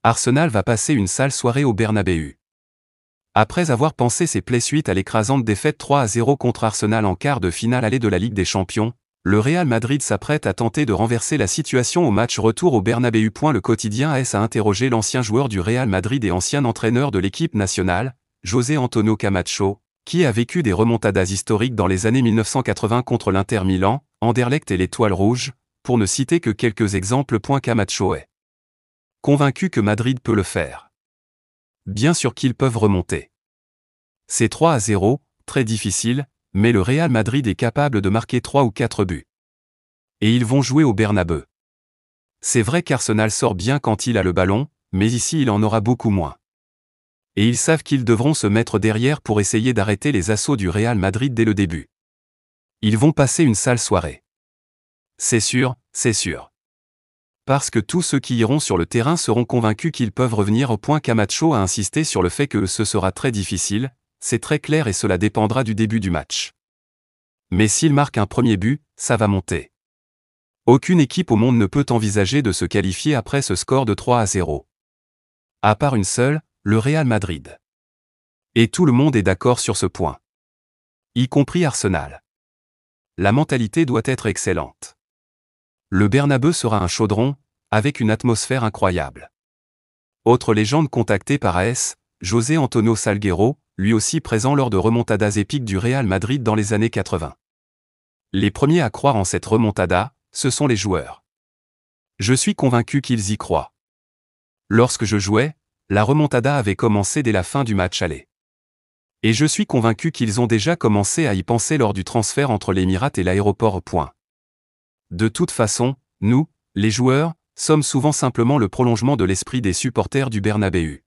Arsenal va passer une sale soirée au Bernabéu. Après avoir pansé ses plaies suite à l'écrasante défaite 3-0 contre Arsenal en quart de finale aller de la Ligue des Champions, le Real Madrid s'apprête à tenter de renverser la situation au match retour au Bernabéu. Le quotidien AS a interrogé l'ancien joueur du Real Madrid et ancien entraîneur de l'équipe nationale, José Antonio Camacho, qui a vécu des remontadas historiques dans les années 1980 contre l'Inter Milan, Anderlecht et l'Étoile Rouge, pour ne citer que quelques exemples. Camacho est convaincu que Madrid peut le faire. Bien sûr qu'ils peuvent remonter. C'est 3-0, très difficile, mais le Real Madrid est capable de marquer 3 ou 4 buts. Et ils vont jouer au Bernabéu. C'est vrai qu'Arsenal sort bien quand il a le ballon, mais ici il en aura beaucoup moins. Et ils savent qu'ils devront se mettre derrière pour essayer d'arrêter les assauts du Real Madrid dès le début. Ils vont passer une sale soirée. C'est sûr, c'est sûr. Parce que tous ceux qui iront sur le terrain seront convaincus qu'ils peuvent revenir au point. Camacho a insisté sur le fait que ce sera très difficile, c'est très clair et cela dépendra du début du match. Mais s'il marque un premier but, ça va monter. Aucune équipe au monde ne peut envisager de se qualifier après ce score de 3-0. À part une seule, le Real Madrid. Et tout le monde est d'accord sur ce point. Y compris Arsenal. La mentalité doit être excellente. Le Bernabéu sera un chaudron, avec une atmosphère incroyable. Autre légende contactée par AS, José Antonio Salguero, lui aussi présent lors de remontadas épiques du Real Madrid dans les années 80. Les premiers à croire en cette remontada, ce sont les joueurs. Je suis convaincu qu'ils y croient. Lorsque je jouais, la remontada avait commencé dès la fin du match aller. Et je suis convaincu qu'ils ont déjà commencé à y penser lors du transfert entre l'Émirat et l'aéroport. De toute façon, nous, les joueurs, sommes souvent simplement le prolongement de l'esprit des supporters du Bernabéu.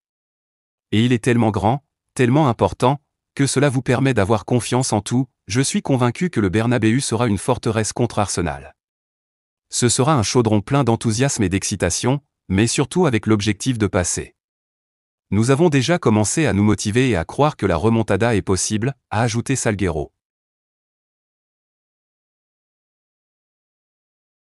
Et il est tellement grand, tellement important, que cela vous permet d'avoir confiance en tout. Je suis convaincu que le Bernabéu sera une forteresse contre Arsenal. Ce sera un chaudron plein d'enthousiasme et d'excitation, mais surtout avec l'objectif de passer. Nous avons déjà commencé à nous motiver et à croire que la remontada est possible, a ajouté Salguero.